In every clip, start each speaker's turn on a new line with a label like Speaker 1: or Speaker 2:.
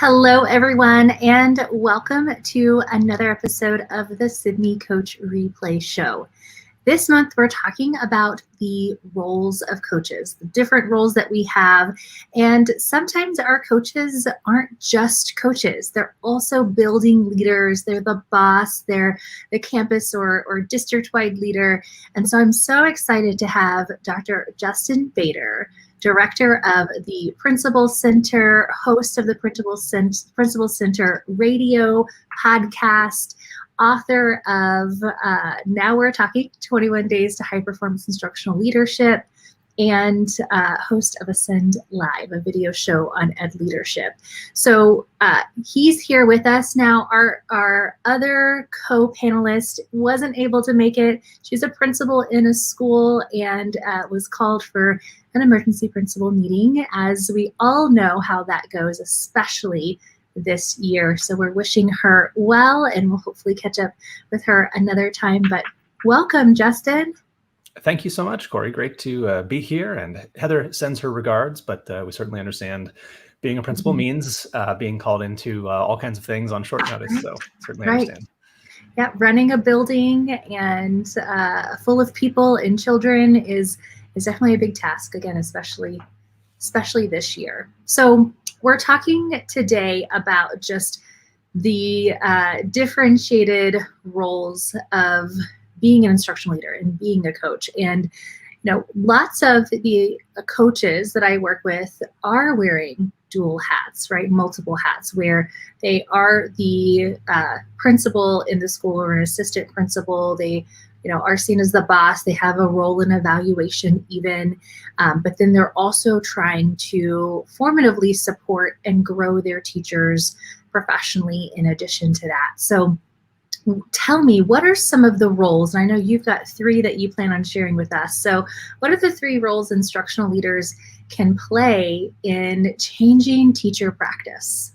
Speaker 1: Hello, everyone, and welcome to another episode of the Sibme Coach Replay Show. This month, we're talking about the roles of coaches, the different roles that we have. And sometimes our coaches aren't just coaches. They're also building leaders. They're the boss. They're the campus or district-wide leader. And so I'm so excited to have Dr. Justin Baeder, Director of the Principal Center, host of the Principal Center radio podcast, author of Now We're Talking, 21 Days to High Performance Instructional Leadership, and host of Ascend Live, a video show on ed leadership. So he's here with us now. Our other co-panelist wasn't able to make it. She's a principal in a school and was called for an emergency principal meeting, as we all know how that goes, especially this year. So we're wishing her well, and we'll hopefully catch up with her another time. But welcome, Justin.
Speaker 2: Thank you so much, Cory. Great to be here. And Heather sends her regards, but we certainly understand being a principal means being called into all kinds of things on short notice. So certainly understand.
Speaker 1: Yeah, running a building and full of people and children is definitely a big task, again, especially this year. So we're talking today about just the differentiated roles of being an instructional leader and being a coach. And lots of the coaches that I work with are wearing dual hats, right? Multiple hats, where they are the principal in the school or an assistant principal. They are seen as the boss. They have a role in evaluation even, but then they're also trying to formatively support and grow their teachers professionally in addition to that. So tell me, what are some of the roles? And I know you've got 3 that you plan on sharing with us. So what are the 3 roles instructional leaders can play in changing teacher practice?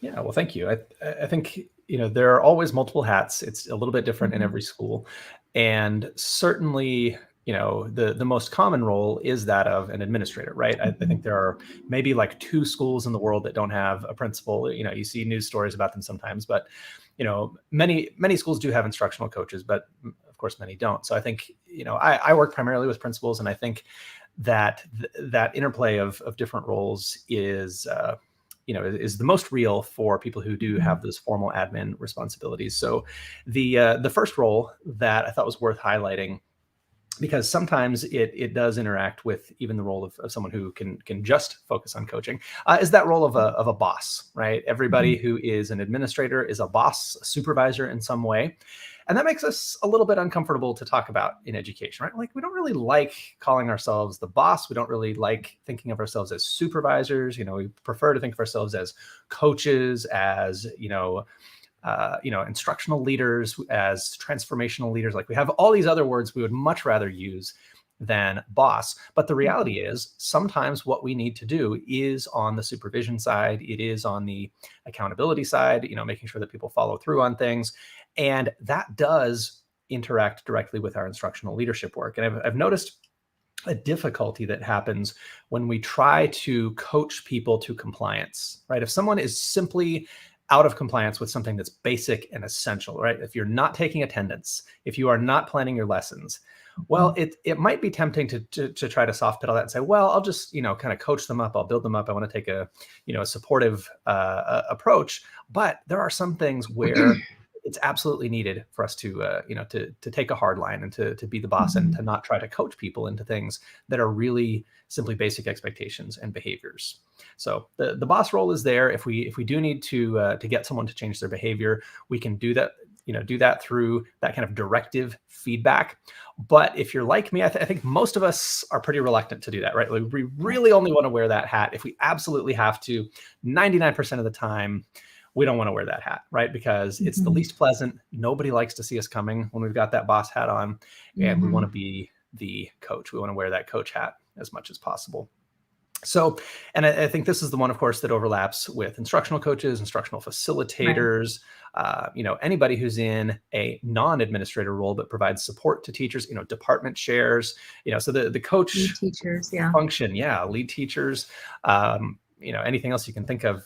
Speaker 2: Yeah, well, thank you. I think, there are always multiple hats. It's a little bit different in every school. And certainly, the most common role is that of an administrator, right? I think there are maybe like 2 schools in the world that don't have a principal. You see news stories about them sometimes, but many schools do have instructional coaches, but of course many don't. So I think, I work primarily with principals, and I think that that interplay of different roles is the most real for people who do have those formal admin responsibilities. So the first role that I thought was worth highlighting, because sometimes it does interact with even the role of someone who can just focus on coaching, is that role of a boss, right? Everybody who is an administrator is a boss, a supervisor in some way. And that makes us a little bit uncomfortable to talk about in education, right? Like, we don't really like calling ourselves the boss. We don't really like thinking of ourselves as supervisors. We prefer to think of ourselves as coaches, as, instructional leaders, as transformational leaders. Like, we have all these other words we would much rather use than boss. But the reality is, sometimes what we need to do is on the supervision side. It is on the accountability side, making sure that people follow through on things. And that does interact directly with our instructional leadership work. And I've noticed a difficulty that happens when we try to coach people to compliance, right? If someone is simply out of compliance with something that's basic and essential, right? If you're not taking attendance, if you are not planning your lessons, well, it might be tempting to try to soft pedal that and say, well, I'll just, kind of coach them up. I'll build them up. I want to take a supportive approach. But there are some things where it's absolutely needed for us to take a hard line and to be the boss and to not try to coach people into things that are really simply basic expectations and behaviors. So the boss role is there. If we do need to get someone to change their behavior, we can do that. Do that through that kind of directive feedback. But if you're like me, I think most of us are pretty reluctant to do that, right? Like, we really only want to wear that hat if we absolutely have to. 99% of the time, we don't want to wear that hat, right? Because it's the least pleasant. Nobody likes to see us coming when we've got that boss hat on, and we want to be the coach. We want to wear that coach hat as much as possible. So, and I think this is the one, of course, that overlaps with instructional coaches, instructional facilitators, anybody who's in a non-administrator role but provides support to teachers, department chairs, so the coach
Speaker 1: lead teachers,
Speaker 2: function, lead teachers. anything else you can think of,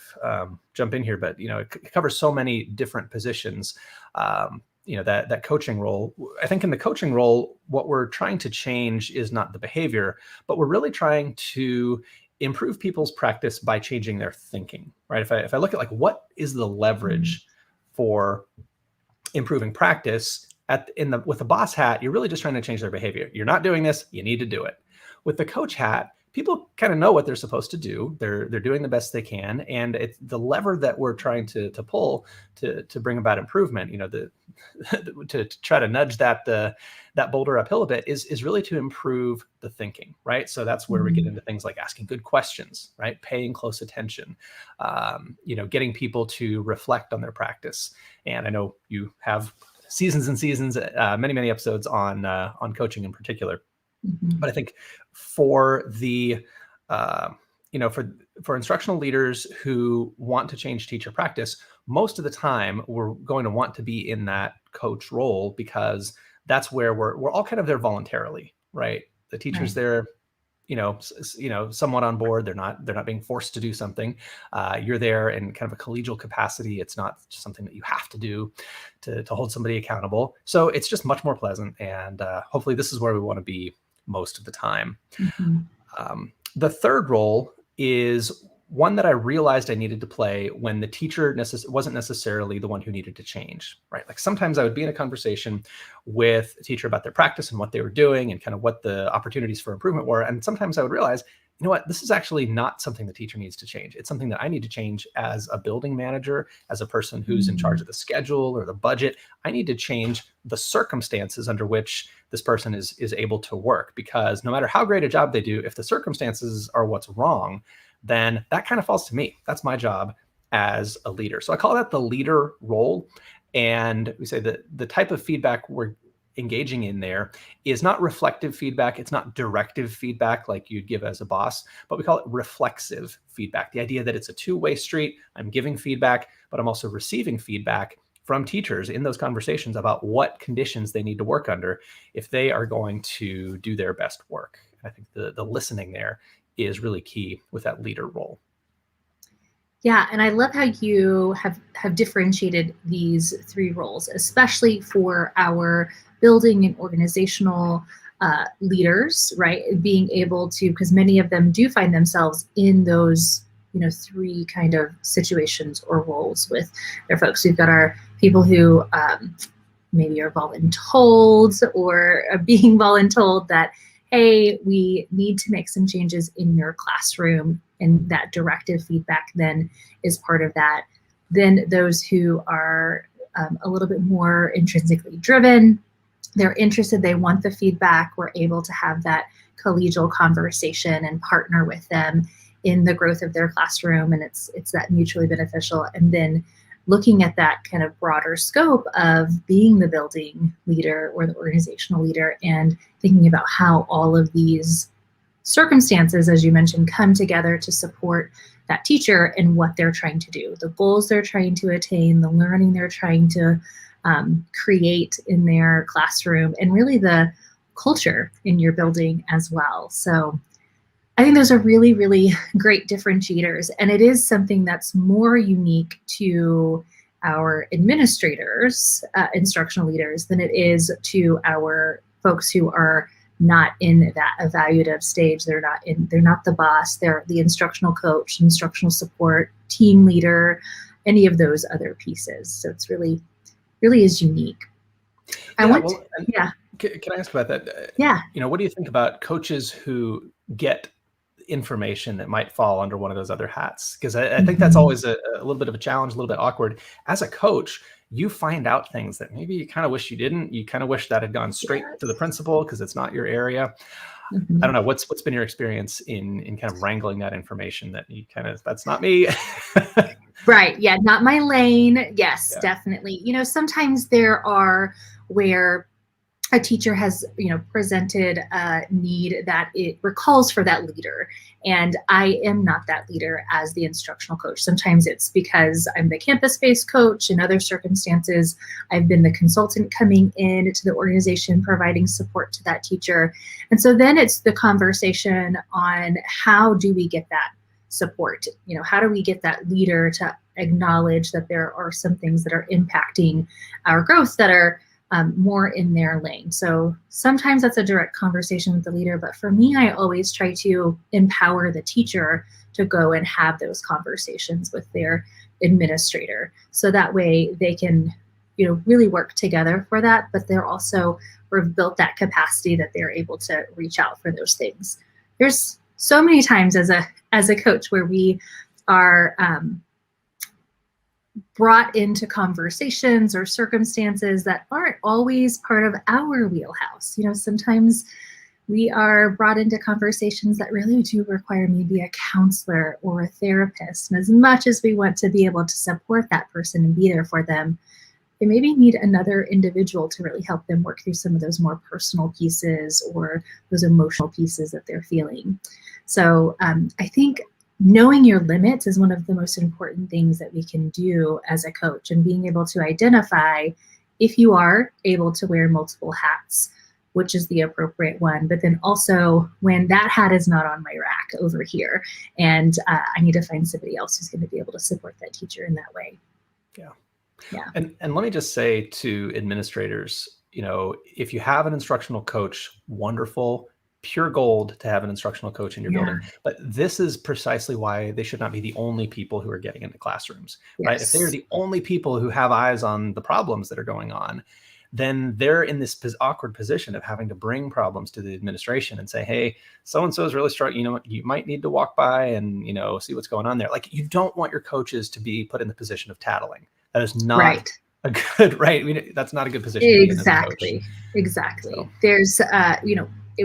Speaker 2: jump in here, but, it covers so many different positions. That coaching role. I think in the coaching role, what we're trying to change is not the behavior, but we're really trying to improve people's practice by changing their thinking, right? If I look at like, what is the leverage for improving practice with the boss hat, you're really just trying to change their behavior. You're not doing this, you need to do it. With the coach hat, people kind of know what they're supposed to do. They're doing the best they can. And it's the lever that we're trying to pull to bring about improvement, to try to nudge that boulder uphill a bit is really to improve the thinking, right? So that's where we get into things like asking good questions, right? Paying close attention, getting people to reflect on their practice. And I know you have seasons and seasons, many, many episodes on coaching in particular. But I think for the, for instructional leaders who want to change teacher practice, most of the time we're going to want to be in that coach role, because that's where we're all kind of there voluntarily, right? The teacher's there, somewhat on board. They're not being forced to do something. You're there in kind of a collegial capacity. It's not just something that you have to do to hold somebody accountable. So it's just much more pleasant. And hopefully this is where we want to be most of the time. The third role is one that I realized I needed to play when the teacher wasn't necessarily the one who needed to change, right? Like sometimes I would be in a conversation with a teacher about their practice and what they were doing and kind of what the opportunities for improvement were. And sometimes I would realize, you know what, this is actually not something the teacher needs to change. It's something that I need to change as a building manager, as a person who's in charge of the schedule or the budget. I need to change the circumstances under which this person is able to work, because no matter how great a job they do, if the circumstances are what's wrong, then that kind of falls to me. That's my job as a leader. So I call that the leader role. And we say that the type of feedback we're engaging in there is not reflective feedback. It's not directive feedback like you'd give as a boss, but we call it reflexive feedback. The idea that it's a two-way street. I'm giving feedback, but I'm also receiving feedback from teachers in those conversations about what conditions they need to work under if they are going to do their best work. I think the listening there is really key with that leader role.
Speaker 1: Yeah, and I love how you have differentiated these three roles, especially for our building and organizational leaders, right? Being able to, because many of them do find themselves in those, three kind of situations or roles with their folks. We've got our people who maybe are voluntold or are being voluntold that, hey, we need to make some changes in your classroom, and that directive feedback then is part of that. Then those who are a little bit more intrinsically driven, they're interested, they want the feedback, we're able to have that collegial conversation and partner with them in the growth of their classroom, and it's that mutually beneficial. And then looking at that kind of broader scope of being the building leader or the organizational leader and thinking about how all of these circumstances, as you mentioned, come together to support that teacher and what they're trying to do, the goals they're trying to attain, the learning they're trying to create in their classroom, and really the culture in your building as well. So I think those are really, really great differentiators. And it is something that's more unique to our administrators, instructional leaders, than it is to our folks who are not in that evaluative stage. They're not the boss, they're the instructional coach, instructional support, team leader, any of those other pieces. So it's really is unique.
Speaker 2: Can I ask about that?
Speaker 1: Yeah.
Speaker 2: What do you think about coaches who get information that might fall under one of those other hats? Because I think that's always a little bit of a challenge, a little bit awkward. As a coach, you find out things that maybe you kind of wish you didn't. You kind of wish that had gone straight to the principal because it's not your area. I don't know. What's been your experience in kind of wrangling that information that you kind of, that's not me?
Speaker 1: Right. Yeah. Not my lane. Yes, definitely. Sometimes there are where a teacher has, presented a need that it recalls for that leader. And I am not that leader as the instructional coach. Sometimes it's because I'm the campus-based coach. In other circumstances, I've been the consultant coming in to the organization, providing support to that teacher. And so then it's the conversation on how do we get that support? How do we get that leader to acknowledge that there are some things that are impacting our growth that are more in their lane? So sometimes that's a direct conversation with the leader, but for me, I always try to empower the teacher to go and have those conversations with their administrator. So that way they can, really work together for that, but they're also, we've built that capacity that they're able to reach out for those things. There's so many times as a coach where we are brought into conversations or circumstances that aren't always part of our wheelhouse. Sometimes we are brought into conversations that really do require maybe a counselor or a therapist. And as much as we want to be able to support that person and be there for them, they maybe need another individual to really help them work through some of those more personal pieces or those emotional pieces that they're feeling. So I think knowing your limits is one of the most important things that we can do as a coach, and being able to identify if you are able to wear multiple hats, which is the appropriate one, but then also when that hat is not on my rack over here, and I need to find somebody else who's going to be able to support that teacher in that way.
Speaker 2: Yeah. And let me just say to administrators, if you have an instructional coach, wonderful, pure gold to have an instructional coach in your building. But this is precisely why they should not be the only people who are getting into classrooms, right? If they're the only people who have eyes on the problems that are going on, then they're in this awkward position of having to bring problems to the administration and say, hey, so-and-so is really struggling. You might need to walk by and, see what's going on there. Like, you don't want your coaches to be put in the position of tattling. That is not a good, right? That's not a good position.
Speaker 1: Exactly. So. There's,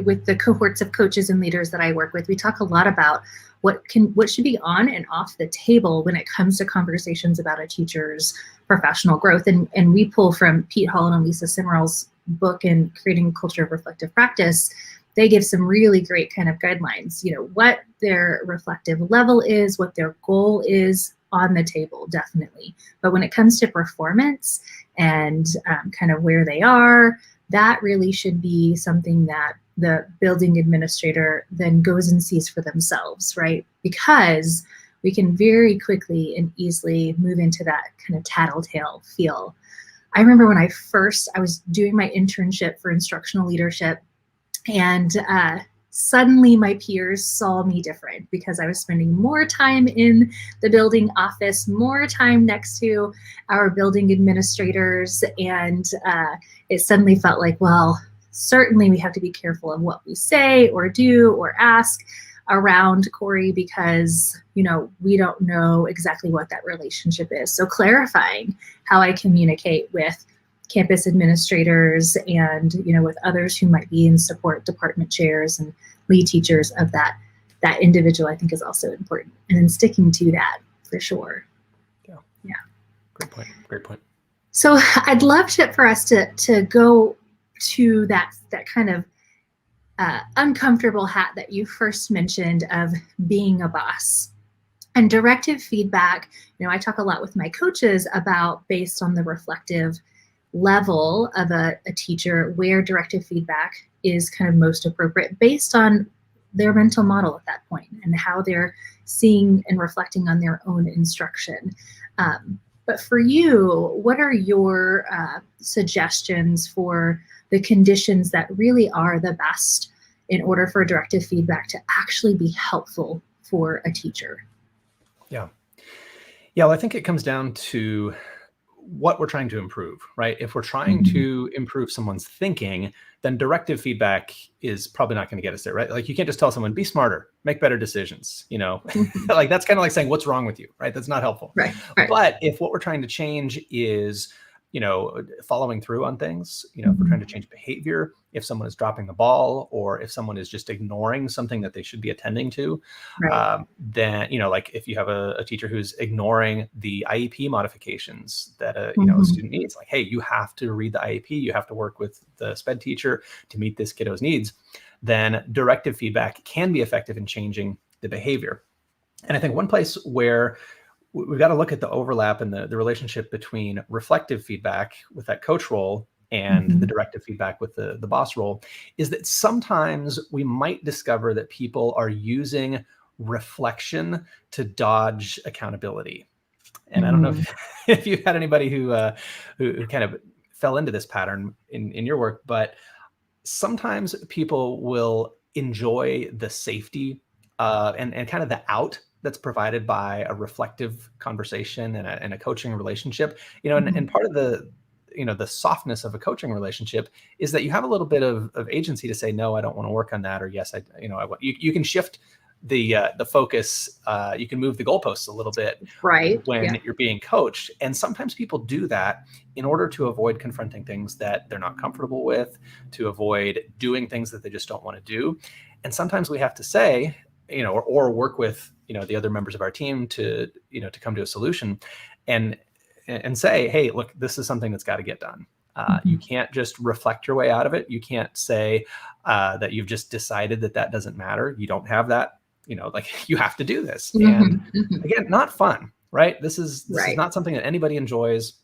Speaker 1: with the cohorts of coaches and leaders that I work with, we talk a lot about what should be on and off the table when it comes to conversations about a teacher's professional growth. And we pull from Pete Holland and Lisa Simmerall's book in Creating a Culture of Reflective Practice. They give some really great kind of guidelines, what their reflective level is, what their goal is on the table, definitely. But when it comes to performance and kind of where they are, that really should be something that the building administrator then goes and sees for themselves, right? Because we can very quickly and easily move into that kind of tattletale feel. I remember when I was doing my internship for instructional leadership, and suddenly my peers saw me different because I was spending more time in the building office, more time next to our building administrators, and it suddenly felt like, well, certainly we have to be careful of what we say or do or ask around Cory because, we don't know exactly what that relationship is. So clarifying how I communicate with campus administrators and, with others who might be in support department chairs and lead teachers of that individual, I think is also important. And then sticking to that for sure. Yeah.
Speaker 2: Great point.
Speaker 1: So I'd love for us to go to that kind of uncomfortable hat that you first mentioned of being a boss. And directive feedback, I talk a lot with my coaches about, based on the reflective level of a teacher, where directive feedback is kind of most appropriate based on their mental model at that point and how they're seeing and reflecting on their own instruction. But for you, what are your suggestions for the conditions that really are the best in order for directive feedback to actually be helpful for a teacher?
Speaker 2: Well, I think it comes down to what we're trying to improve, right? If we're trying to improve someone's thinking, then directive feedback is probably not going to get us there, right? Like, you can't just tell someone, be smarter, make better decisions, like that's kind of like saying, what's wrong with you, right? That's not helpful.
Speaker 1: Right.
Speaker 2: But if what we're trying to change is, following through on things, if we're trying to change behavior, if someone is dropping the ball, or if someone is just ignoring something that they should be attending to, then, like if you have a teacher who's ignoring the IEP modifications that a student needs, like, hey, you have to read the IEP, you have to work with the SPED teacher to meet this kiddo's needs, then directive feedback can be effective in changing the behavior. And I think one place where we've got to look at the overlap and the relationship between reflective feedback with that coach role and the directive feedback with the boss role is that sometimes we might discover that people are using reflection to dodge accountability. And I don't know if you've had anybody who kind of fell into this pattern in your work, but sometimes people will enjoy the safety and kind of the out that's provided by a reflective conversation and a coaching relationship, and part of the softness of a coaching relationship is that you have a little bit of agency to say, no, I don't want to work on that. Or yes, I want, you can shift the focus. You can move the goalposts a little bit when you're being coached. And sometimes people do that in order to avoid confronting things that they're not comfortable with, to avoid doing things that they just don't want to do. And sometimes we have to say, or work with, the other members of our team to come to a solution and say, hey, look, this is something that's got to get done. You can't just reflect your way out of it. You can't say that you've just decided that doesn't matter. You don't have that, you have to do this. And again, not fun, right? This is not something that anybody enjoys.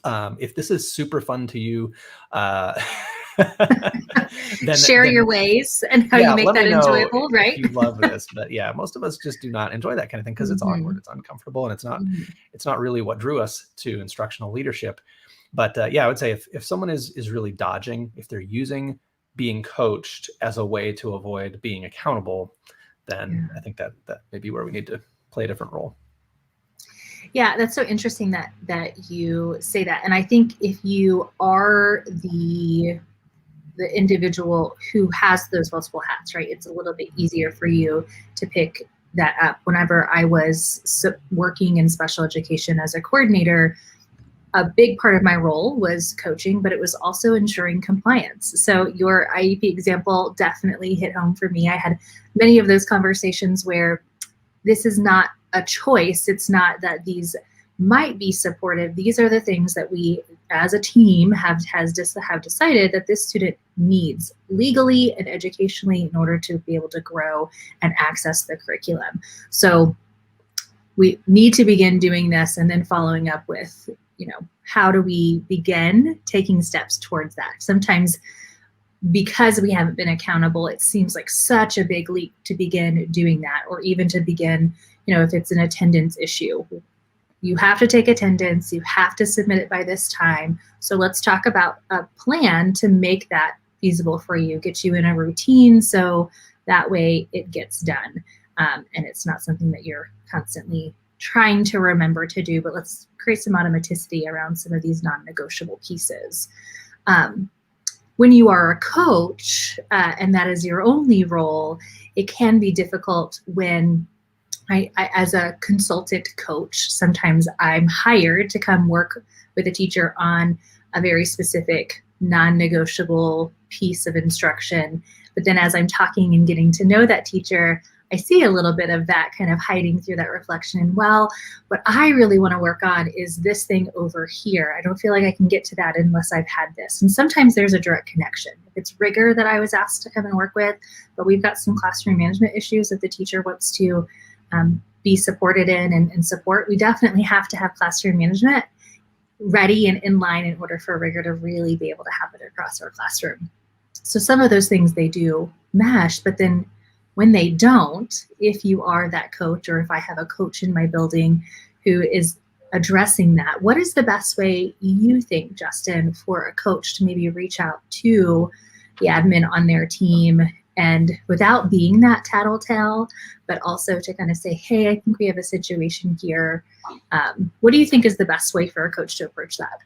Speaker 2: If this is super fun to you, then
Speaker 1: share your ways and how you make that enjoyable, right?
Speaker 2: If you love this, but yeah, most of us just do not enjoy that kind of thing because it's awkward, it's uncomfortable, and it's not really what drew us to instructional leadership. But I would say if someone is really dodging, if they're using being coached as a way to avoid being accountable, then I think that may be where we need to play a different role.
Speaker 1: Yeah, that's so interesting that you say that. And I think if you are the individual who has those multiple hats, right, it's a little bit easier for you to pick that up. Whenever I was working in special education as a coordinator, a big part of my role was coaching, but it was also ensuring compliance. So your IEP example definitely hit home for me. I had many of those conversations where this is not a choice. It's not that these might be supportive. These are the things that we as a team have decided that this student needs legally and educationally in order to be able to grow and access the curriculum. So we need to begin doing this and then following up with, how do we begin taking steps towards that? Sometimes because we haven't been accountable, it seems like such a big leap to begin doing that, or even to begin, if it's an attendance issue. You have to take attendance, you have to submit it by this time. So let's talk about a plan to make that feasible for you, get you in a routine so that way it gets done. And it's not something that you're constantly trying to remember to do, but let's create some automaticity around some of these non-negotiable pieces. When you are a coach and that is your only role, it can be difficult when I, as a consultant coach, sometimes I'm hired to come work with a teacher on a very specific non-negotiable piece of instruction. But then as I'm talking and getting to know that teacher, I see a little bit of that kind of hiding through that reflection. And well, what I really want to work on is this thing over here. I don't feel like I can get to that unless I've had this. And sometimes there's a direct connection. If it's rigor that I was asked to come and work with, but we've got some classroom management issues that the teacher wants to be supported in and support, we definitely have to have classroom management ready and in line in order for rigor to really be able to happen across our classroom. So some of those things they do mesh, but then when they don't, if you are that coach, or if I have a coach in my building who is addressing that, what is the best way you think, Justin, for a coach to maybe reach out to the admin on their team and without being that tattletale, but also to kind of say, hey, I think we have a situation here. What do you think is the best way for a coach to approach that?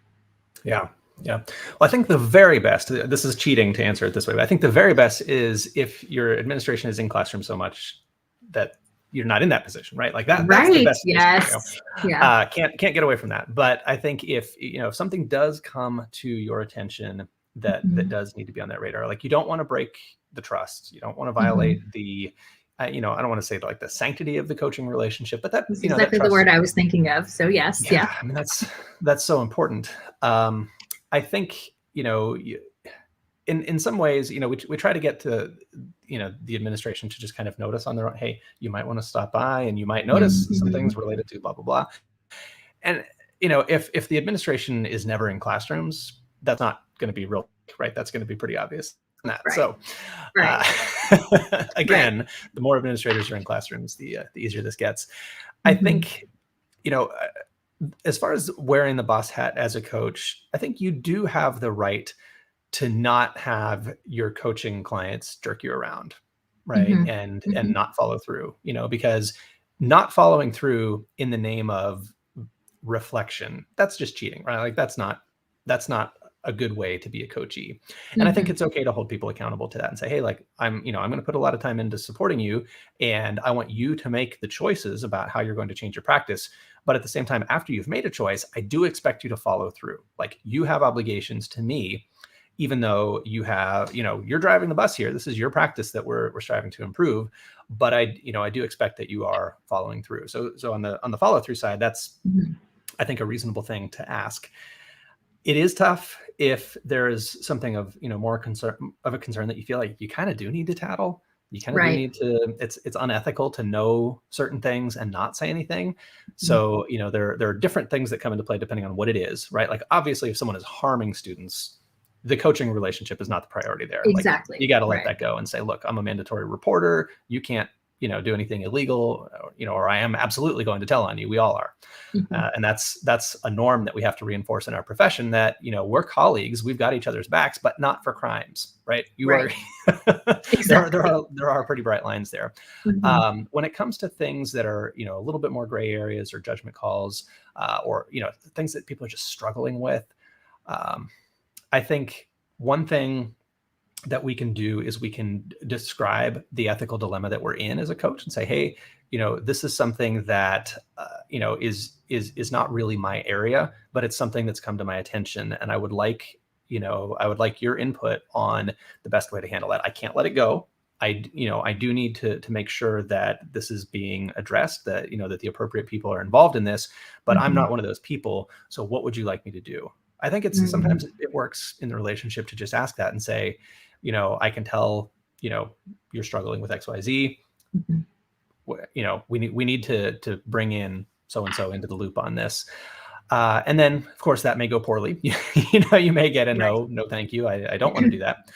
Speaker 2: Yeah. Well, I think the very best, this is cheating to answer it this way, but I think the very best is if your administration is in classroom so much that you're not in that position, right? Like that,
Speaker 1: right.
Speaker 2: That's the best
Speaker 1: Yes. Yeah.
Speaker 2: Can't get away from that. But I think if something does come to your attention that does need to be on that radar, like you don't want to break the trust, you don't want to violate the I don't want to say like the sanctity of the coaching relationship, but that's
Speaker 1: exactly the word I was thinking of. So yes. Yeah.
Speaker 2: I mean, that's so important. I think, in some ways, we try to get to, the administration to just kind of notice on their own, hey, you might want to stop by and you might notice some things related to blah, blah, blah. And, if the administration is never in classrooms, that's not going to be real, right? That's going to be pretty obvious. that.
Speaker 1: Right.
Speaker 2: So again,
Speaker 1: Right.
Speaker 2: the more administrators are in classrooms, the easier this gets. I
Speaker 1: Mm-hmm.
Speaker 2: think, as far as wearing the boss hat as a coach, I think you do have the right to not have your coaching clients jerk you around, right?
Speaker 1: Mm-hmm.
Speaker 2: And
Speaker 1: Mm-hmm.
Speaker 2: not follow through, because not following through in the name of reflection, that's just cheating, right? Like that's not a good way to be a coachee. And I think
Speaker 1: Mm-hmm.
Speaker 2: it's okay to hold people accountable to that and say, hey, like I'm going to put a lot of time into supporting you, and I want you to make the choices about how you're going to change your practice. But at the same time, after you've made a choice, I do expect you to follow through. Like you have obligations to me, even though you have, you're driving the bus here. This is your practice that we're striving to improve. But I do expect that you are following through. So on the follow through side, that's,
Speaker 1: Mm-hmm.
Speaker 2: I think, a reasonable thing to ask. It is tough if there is something of, more a concern that you feel like you kind of do need to tattle. You kind of do
Speaker 1: Right.
Speaker 2: need to, it's unethical to know certain things and not say anything.
Speaker 1: Mm-hmm.
Speaker 2: So, there are different things that come into play depending on what it is, right? Like obviously if someone is harming students, the coaching relationship is not the priority there.
Speaker 1: Exactly.
Speaker 2: Like you got to let
Speaker 1: Right.
Speaker 2: that go and say, look, I'm a mandatory reporter. You can't, do anything illegal, or I am absolutely going to tell on you. We all are.
Speaker 1: Mm-hmm.
Speaker 2: And that's a norm that we have to reinforce in our profession, that, we're colleagues, we've got each other's backs, but not for crimes, right?
Speaker 1: Right.
Speaker 2: Are,
Speaker 1: Exactly.
Speaker 2: there are pretty bright lines there.
Speaker 1: Mm-hmm.
Speaker 2: When it comes to things that are, a little bit more gray areas or judgment calls, or, things that people are just struggling with. I think one thing that we can do is we can describe the ethical dilemma that we're in as a coach and say, hey, this is something that, is not really my area, but it's something that's come to my attention. And I would like your input on the best way to handle that. I can't let it go. I do need to make sure that this is being addressed, that, that the appropriate people are involved in this, but I'm not one of those people. So what would you like me to do? I think it's sometimes it works in the relationship to just ask that and say, I can tell, you're struggling with XYZ. We need to bring in so-and-so into the loop on this. And then of course that may go poorly. You may get a no, thank you. I don't want to do that.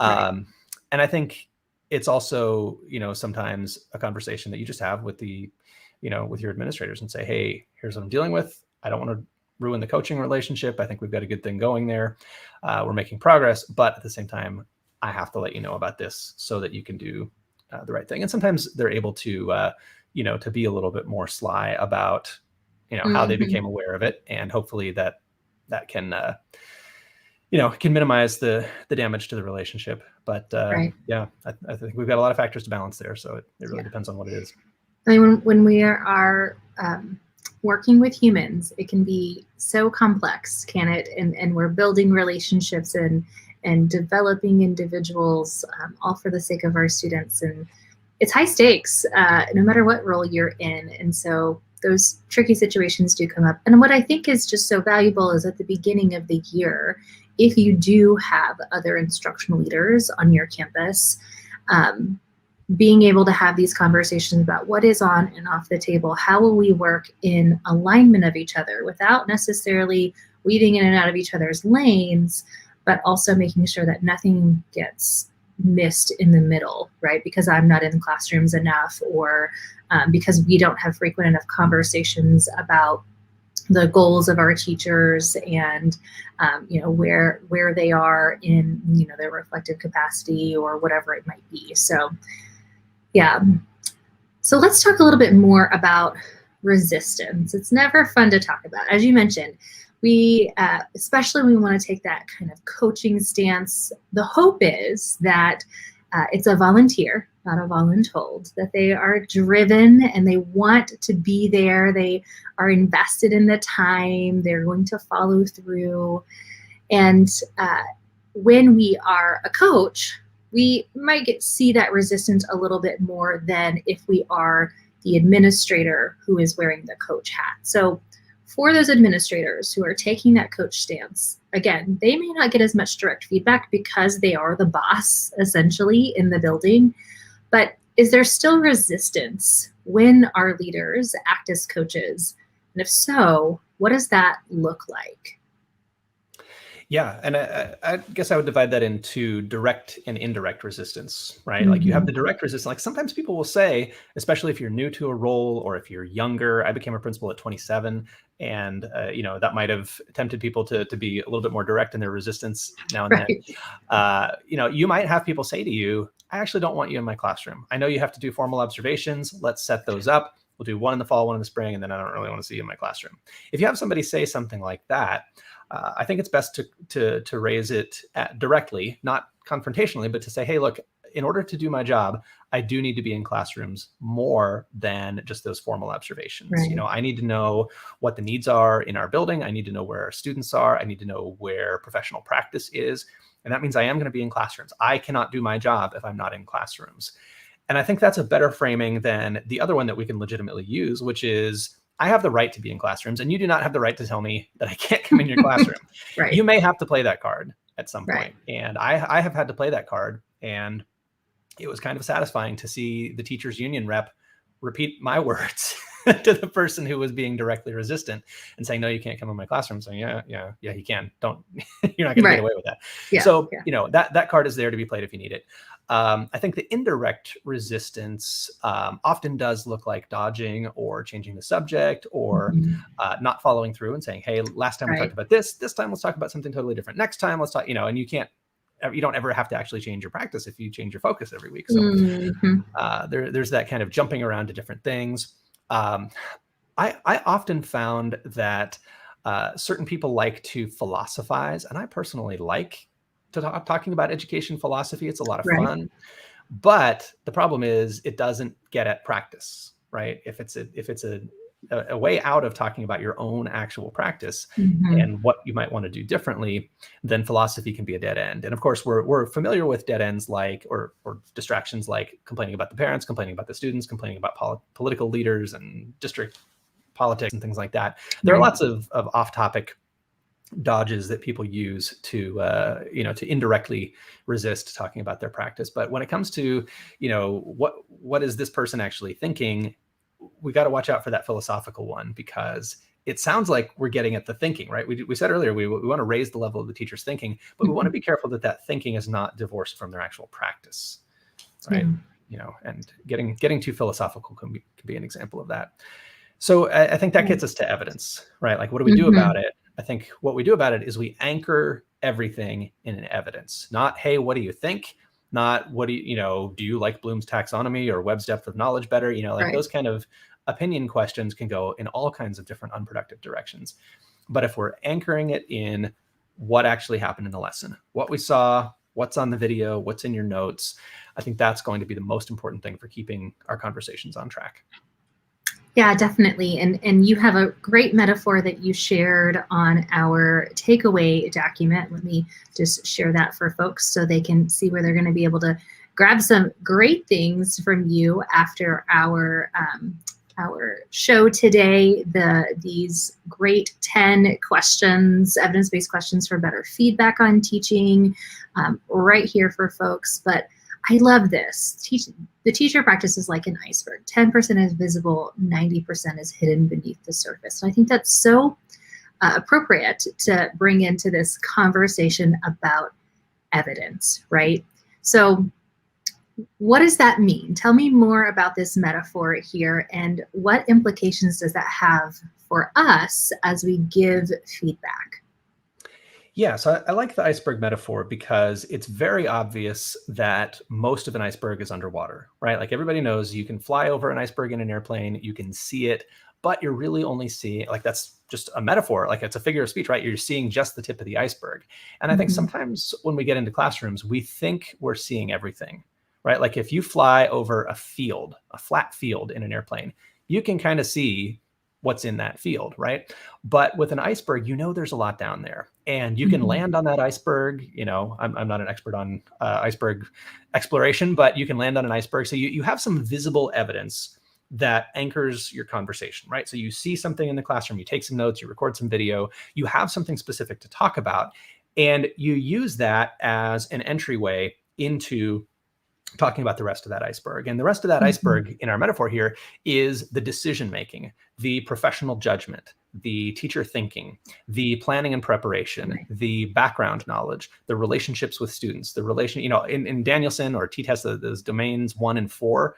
Speaker 2: And I think it's also, sometimes a conversation that you just have with with your administrators and say, hey, here's what I'm dealing with. I don't want to ruin the coaching relationship. I think we've got a good thing going there. We're making progress, but at the same time, I have to let you know about this so that you can do the right thing. And sometimes they're able to, to be a little bit more sly about, how they became aware of it. And hopefully that can, can minimize the damage to the relationship. But yeah, I think we've got a lot of factors to balance there. So it really depends on what it is.
Speaker 1: I mean, when we are working with humans, it can be so complex, can it? And we're building relationships and developing individuals, all for the sake of our students. And it's high stakes, no matter what role you're in. And so those tricky situations do come up. And what I think is just so valuable is at the beginning of the year, if you do have other instructional leaders on your campus, being able to have these conversations about what is on and off the table, how will we work in alignment of each other without necessarily weaving in and out of each other's lanes, but also making sure that nothing gets missed in the middle, right? Because I'm not in classrooms enough, or because we don't have frequent enough conversations about the goals of our teachers and where they are in their reflective capacity or whatever it might be. So yeah. So let's talk a little bit more about resistance. It's never fun to talk about. As you mentioned, we, especially when we want to take that kind of coaching stance, the hope is that it's a volunteer, not a voluntold, that they are driven and they want to be there. They are invested in the time. They're going to follow through. And when we are a coach, we might see that resistance a little bit more than if we are the administrator who is wearing the coach hat. So for those administrators who are taking that coach stance, again, they may not get as much direct feedback because they are the boss, essentially, in the building. But is there still resistance when our leaders act as coaches? And if so, what does that look like?
Speaker 2: Yeah, and I guess I would divide that into direct and indirect resistance, right? Like you have the direct resistance. Like sometimes people will say, especially if you're new to a role or if you're younger. I became a principal at 27, and that might have tempted people to be a little bit more direct in their resistance now and
Speaker 1: Right.
Speaker 2: then. You might have people say to you, "I actually don't want you in my classroom. I know you have to do formal observations. Let's set those up. We'll do one in the fall, one in the spring, and then I don't really want to see you in my classroom." If you have somebody say something like that, I think it's best to raise it directly, not confrontationally, but to say, hey, look, in order to do my job, I do need to be in classrooms more than just those formal observations.
Speaker 1: Right.
Speaker 2: I need to know what the needs are in our building. I need to know where our students are. I need to know where professional practice is. And that means I am going to be in classrooms. I cannot do my job if I'm not in classrooms. And I think that's a better framing than the other one that we can legitimately use, which is, I have the right to be in classrooms, and you do not have the right to tell me that I can't come in your classroom.
Speaker 1: Right.
Speaker 2: You may have to play that card at some point.
Speaker 1: Right.
Speaker 2: And I have had to play that card, and it was kind of satisfying to see the teachers union rep repeat my words to the person who was being directly resistant and saying, no, you can't come in my classroom. Saying, yeah, you can. Don't, you're not going to get away with that.
Speaker 1: Yeah.
Speaker 2: So, that card is there to be played if you need it. I think the indirect resistance often does look like dodging or changing the subject or not following through and saying, hey, last time we talked about this time, let's talk about something totally different. Next time, let's talk, and you don't ever have to actually change your practice if you change your focus every week. So there's that kind of jumping around to different things. I often found that certain people like to philosophize, and I personally like to talking about education philosophy. It's a lot of fun, but the problem is it doesn't get at practice, right? If it's a way out of talking about your own actual practice and what you might want to do differently, then philosophy can be a dead end. And of course, we're familiar with dead ends like, or distractions like complaining about the parents, complaining about the students, complaining about political leaders and district politics and things like that. There are lots of off-topic dodges that people use to indirectly resist talking about their practice. But when it comes to, what is this person actually thinking, we got to watch out for that philosophical one, because it sounds like we're getting at the thinking, right? We said earlier, we want to raise the level of the teacher's thinking, but we want to be careful that thinking is not divorced from their actual practice, right? And getting too philosophical can be an example of that. So I think that gets us to evidence, right? Like, what do we do about it? I think what we do about it is we anchor everything in an evidence, not, hey, what do you think? Not, what do you like Bloom's taxonomy or Webb's depth of knowledge better? Those kind of opinion questions can go in all kinds of different unproductive directions. But if we're anchoring it in what actually happened in the lesson, what we saw, what's on the video, what's in your notes, I think that's going to be the most important thing for keeping our conversations on track.
Speaker 1: Yeah, definitely. And you have a great metaphor that you shared on our takeaway document. Let me just share that for folks so they can see where they're going to be able to grab some great things from you after our show today. These great 10 questions, evidence-based questions for better feedback on teaching, right here for folks. But I love this. The teacher practice is like an iceberg. 10% is visible, 90% is hidden beneath the surface. And I think that's so appropriate to bring into this conversation about evidence, right? So what does that mean? Tell me more about this metaphor here, and what implications does that have for us as we give feedback?
Speaker 2: Yeah, so I like the iceberg metaphor because it's very obvious that most of an iceberg is underwater, right? Like, everybody knows you can fly over an iceberg in an airplane, you can see it, but you're really only seeing, like, that's just a metaphor, like it's a figure of speech, right? You're seeing just the tip of the iceberg. And I think sometimes when we get into classrooms, we think we're seeing everything, right? Like, if you fly over a field, a flat field in an airplane, you can kind of see what's in that field, right? But with an iceberg, there's a lot down there, and you can land on that iceberg. I'm not an expert on iceberg exploration, but you can land on an iceberg. So you have some visible evidence that anchors your conversation, right? So you see something in the classroom, you take some notes, you record some video, you have something specific to talk about, and you use that as an entryway into talking about the rest of that iceberg. And the rest of that iceberg in our metaphor here is the decision-making, the professional judgment, the teacher thinking, the planning and preparation,
Speaker 1: Right.
Speaker 2: the background knowledge, the relationships with students, the relation, in Danielson or T-Test, those domains 1 and 4,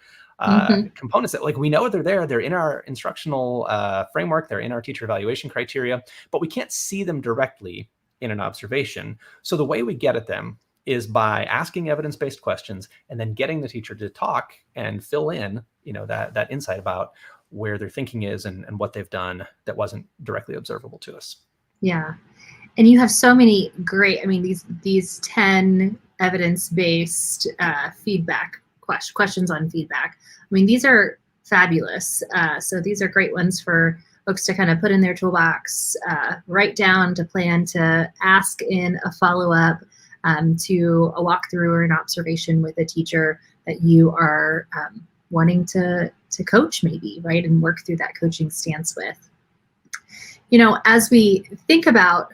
Speaker 2: components that, like, we know they're in our instructional framework, they're in our teacher evaluation criteria, but we can't see them directly in an observation. So the way we get at them is by asking evidence-based questions and then getting the teacher to talk and fill in, that insight about where their thinking is and what they've done that wasn't directly observable to us.
Speaker 1: Yeah. And you have so many great, these 10 evidence-based feedback questions on feedback. These are fabulous. So these are great ones for folks to kind of put in their toolbox, write down, to plan, to ask in a follow-up, to a walkthrough or an observation with a teacher that you are wanting to coach, maybe, right? And work through that coaching stance with. As we think about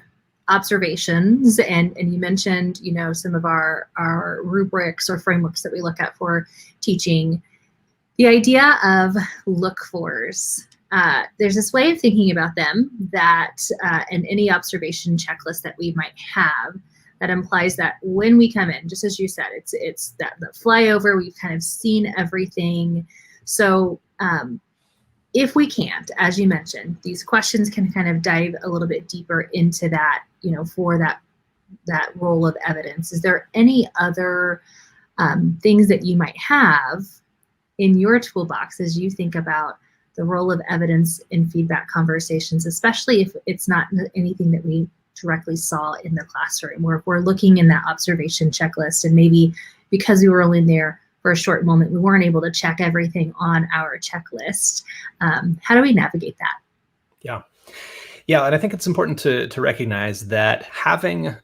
Speaker 1: observations, and you mentioned, some of our rubrics or frameworks that we look at for teaching, the idea of look-fors. There's this way of thinking about them that, and any observation checklist that we might have, that implies that when we come in, just as you said, it's that the flyover, we've kind of seen everything. So if we can't, as you mentioned, these questions can kind of dive a little bit deeper into that, for that role of evidence. Is there any other things that you might have in your toolbox as you think about the role of evidence in feedback conversations, especially if it's not anything that we directly saw in the classroom, or if we're looking in that observation checklist and maybe because we were only there for a short moment, we weren't able to check everything on our checklist. How do we navigate that?
Speaker 2: Yeah, and I think it's important to recognize that having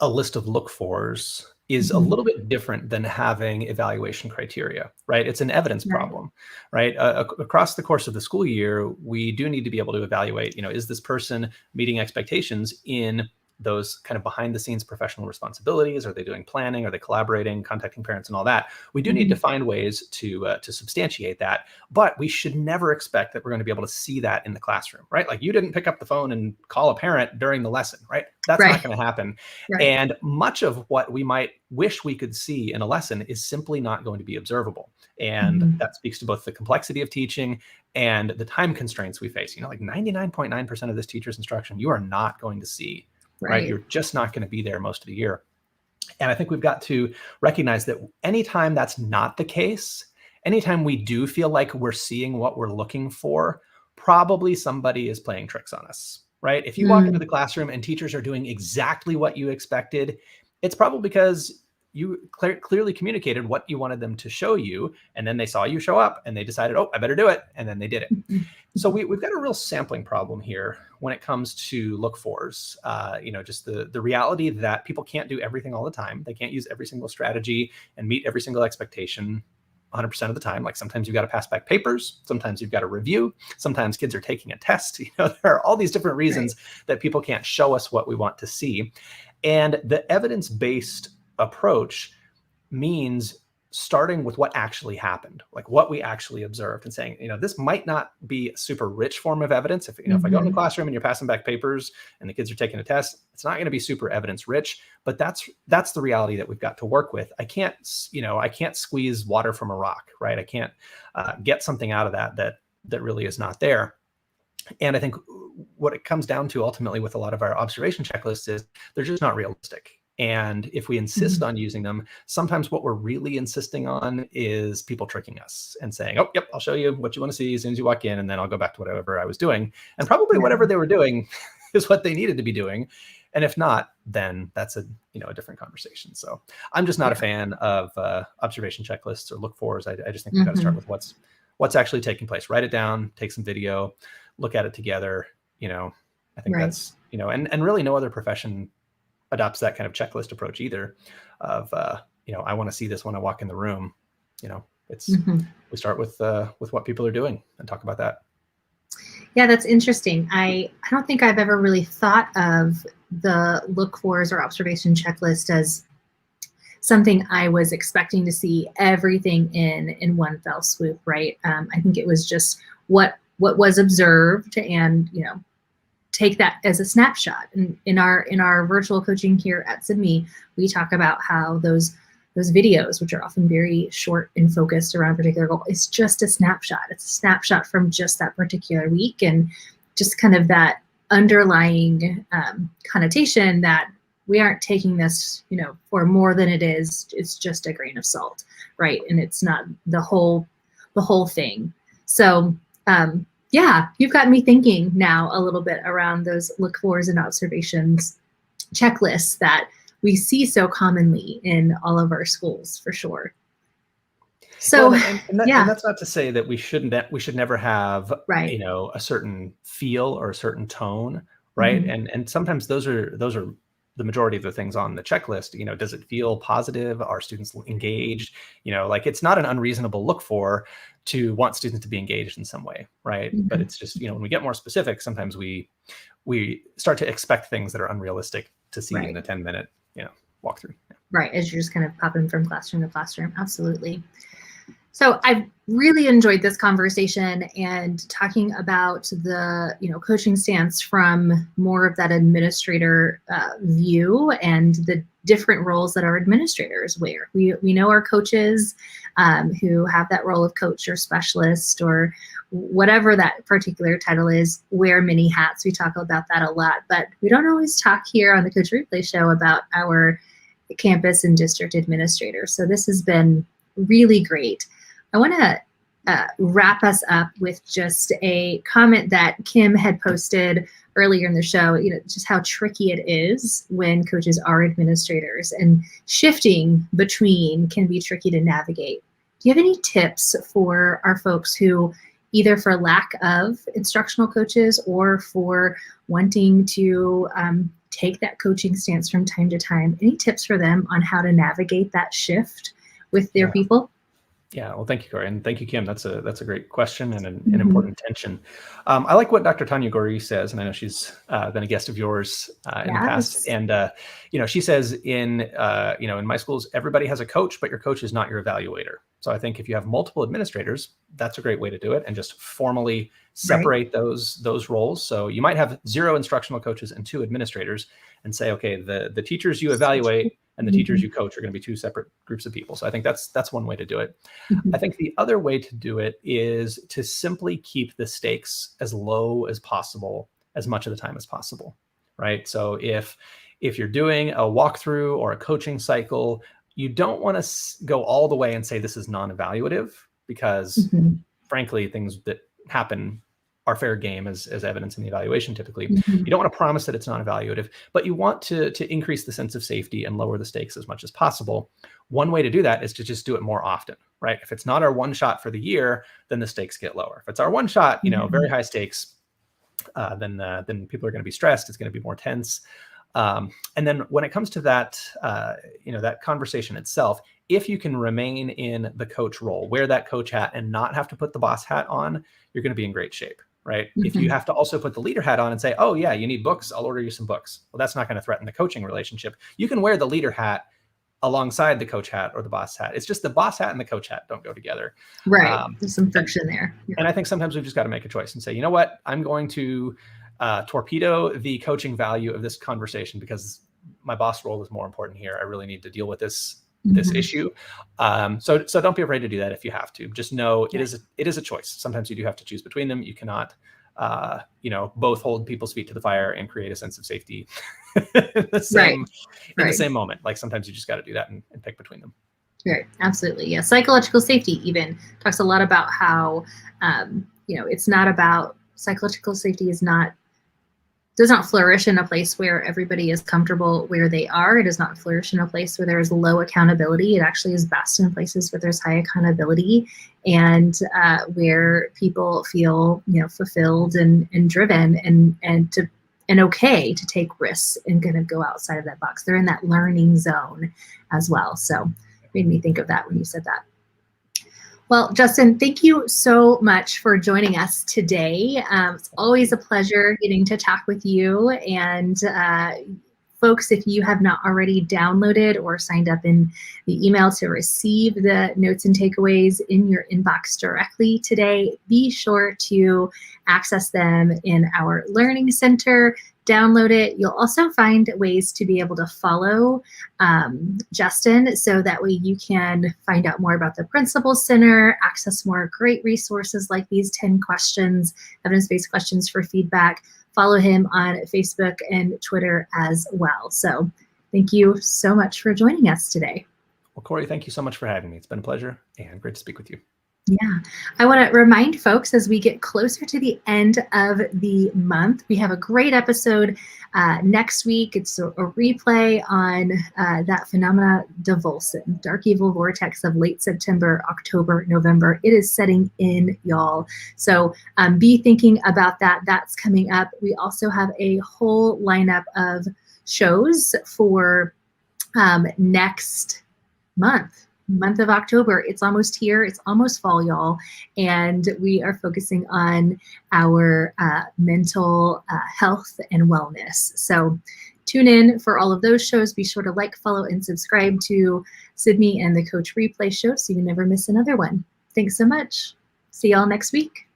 Speaker 2: a list of look-fors is a little bit different than having evaluation criteria, right? It's an evidence problem, right? Across the course of the school year, we do need to be able to evaluate, is this person meeting expectations in those kind of behind the scenes professional responsibilities? Are they doing planning? Are they collaborating, contacting parents and all that? We do need to find ways to substantiate that, but we should never expect that we're going to be able to see that in the classroom, right? Like, you didn't pick up the phone and call a parent during the lesson, right? That's not going to happen. And much of what we might wish we could see in a lesson is simply not going to be observable. And that speaks to both the complexity of teaching and the time constraints we face. Like 99.9% of this teacher's instruction, you are not going to see. Right? You're just not going to be there most of the year. And I think we've got to recognize that anytime that's not the case, anytime we do feel like we're seeing what we're looking for, probably somebody is playing tricks on us, right? If you walk into the classroom and teachers are doing exactly what you expected, it's probably because you clearly communicated what you wanted them to show you, and then they saw you show up and they decided, oh, I better do it, and then they did it. So we've got a real sampling problem here when it comes to look-fors. Just the reality that people can't do everything all the time. They can't use every single strategy and meet every single expectation 100% of the time. Like, sometimes you've got to pass back papers, sometimes you've got to review, sometimes kids are taking a test. There are all these different reasons that people can't show us what we want to see. And the evidence-based approach means starting with what actually happened, like what we actually observed, and saying, this might not be a super rich form of evidence. If I go in the classroom and you're passing back papers and the kids are taking a test, it's not going to be super evidence rich, but that's the reality that we've got to work with. I can't squeeze water from a rock, right? I can't get something out of that really is not there. And I think what it comes down to ultimately with a lot of our observation checklists is they're just not realistic. And if we insist on using them, sometimes what we're really insisting on is people tricking us and saying, oh, yep, I'll show you what you want to see as soon as you walk in, and then I'll go back to whatever I was doing. And probably whatever they were doing is what they needed to be doing. And if not, then that's a different conversation. So I'm just not a fan of observation checklists or look-fors. I just think we've got to start with what's actually taking place. Write it down, take some video, look at it together. I think that's, and really no other profession adopts that kind of checklist approach either of, I want to see this when I walk in the room. It's, we start with what people are doing and talk about that.
Speaker 1: Yeah, that's interesting. I don't think I've ever really thought of the look-fors or observation checklist as something I was expecting to see everything in one fell swoop, right? I think it was just what was observed, and take that as a snapshot. And in our virtual coaching here at Sibme, we talk about how those videos, which are often very short and focused around a particular goal, it's just a snapshot. It's a snapshot from just that particular week, and just kind of that underlying connotation that we aren't taking this, for more than it is. It's just a grain of salt, right? And it's not the whole thing. So yeah, you've got me thinking now a little bit around those look-fors and observations checklists that we see so commonly in all of our schools, for sure. So,
Speaker 2: and that's not to say that we should never have,
Speaker 1: right,
Speaker 2: a certain feel or a certain tone, right?
Speaker 1: Mm-hmm.
Speaker 2: And sometimes those are the majority of the things on the checklist. Does it feel positive? Are students engaged? Like, it's not an unreasonable look for to want students to be engaged in some way, right?
Speaker 1: Mm-hmm.
Speaker 2: But it's just, when we get more specific, sometimes we start to expect things that are unrealistic to see in the 10-minute walkthrough.
Speaker 1: Right, as you're just kind of popping from classroom to classroom. Absolutely. So I've really enjoyed this conversation and talking about the coaching stance from more of that administrator view and the different roles that our administrators wear. We know our coaches who have that role of coach or specialist or whatever that particular title is, wear many hats. We talk about that a lot, but we don't always talk here on the Coach Replay Show about our campus and district administrators. So this has been really great. I want to wrap us up with just a comment that Kim had posted earlier in the show, just how tricky it is when coaches are administrators, and shifting between can be tricky to navigate. Do you have any tips for our folks who, either for lack of instructional coaches or for wanting to take that coaching stance from time to time, any tips for them on how to navigate that shift with their people?
Speaker 2: Yeah, well, thank you, Cory, and thank you, Kim. That's a great question and an important tension. I like what Dr. Tanya Cory says, and I know she's been a guest of yours in the past. And she says in my schools, everybody has a coach, but your coach is not your evaluator. So I think if you have multiple administrators, that's a great way to do it, and just formally separate those roles. So you might have 0 instructional coaches and 2 administrators, and say, okay, the teachers you evaluate and the teachers you coach are going to be 2 separate groups of people. So I think that's one way to do it. I think the other way to do it is to simply keep the stakes as low as possible, as much of the time as possible, right? So if you're doing a walkthrough or a coaching cycle, you don't want to go all the way and say this is non-evaluative, because frankly, things that happen are fair game as evidence in the evaluation typically. You don't want to promise that it's non-evaluative, but you want to increase the sense of safety and lower the stakes as much as possible. One way to do that is to just do it more often, right? If it's not our one shot for the year, then the stakes get lower. If it's our one shot, very high stakes, then people are going to be stressed. It's going to be more tense. And then when it comes to that, that conversation itself, if you can remain in the coach role, wear that coach hat and not have to put the boss hat on, you're going to be in great shape, right? If you have to also put the leader hat on and say, oh yeah, you need books, I'll order you some books. Well, that's not going to threaten the coaching relationship. You can wear the leader hat alongside the coach hat or the boss hat. It's just the boss hat and the coach hat don't go together.
Speaker 1: Right. There's some friction there. Yeah.
Speaker 2: And I think sometimes we've just got to make a choice and say, you know what, I'm going to torpedo the coaching value of this conversation because my boss role is more important here. I really need to deal with this issue. So don't be afraid to do that if you have to. Just know it is a choice. Sometimes you do have to choose between them. You cannot, both hold people's feet to the fire and create a sense of safety in the same moment. Like sometimes you just got to do that and pick between them.
Speaker 1: Right. Absolutely. Yeah. Psychological safety even talks a lot about how, it's not about psychological safety does not flourish in a place where everybody is comfortable where they are. It does not flourish in a place where there is low accountability. It actually is best in places where there's high accountability and where people feel, fulfilled and driven and okay to take risks and kind of go outside of that box. They're in that learning zone as well. So it made me think of that when you said that. Well, Justin, thank you so much for joining us today. It's always a pleasure getting to talk with you and folks, if you have not already downloaded or signed up in the email to receive the notes and takeaways in your inbox directly today, be sure to access them in our Learning Center. Download it. You'll also find ways to be able to follow Justin, so that way you can find out more about the Principal Center, access more great resources like these 10 questions, evidence-based questions for feedback. Follow him on Facebook and Twitter as well. So thank you so much for joining us today.
Speaker 2: Well, Cory, thank you so much for having me. It's been a pleasure and great to speak with you.
Speaker 1: Yeah, I want to remind folks as we get closer to the end of the month, we have a great episode next week. It's a replay on that phenomena divulsum, dark evil vortex of late September, October, November. It is setting in, y'all. So be thinking about that. That's coming up. We also have a whole lineup of shows for next month of October. It's almost here. It's almost fall, y'all. And we are focusing on our mental health and wellness. So tune in for all of those shows. Be sure to like, follow, and subscribe to Sibme and the Coach Replay Show so you never miss another one. Thanks so much. See y'all next week.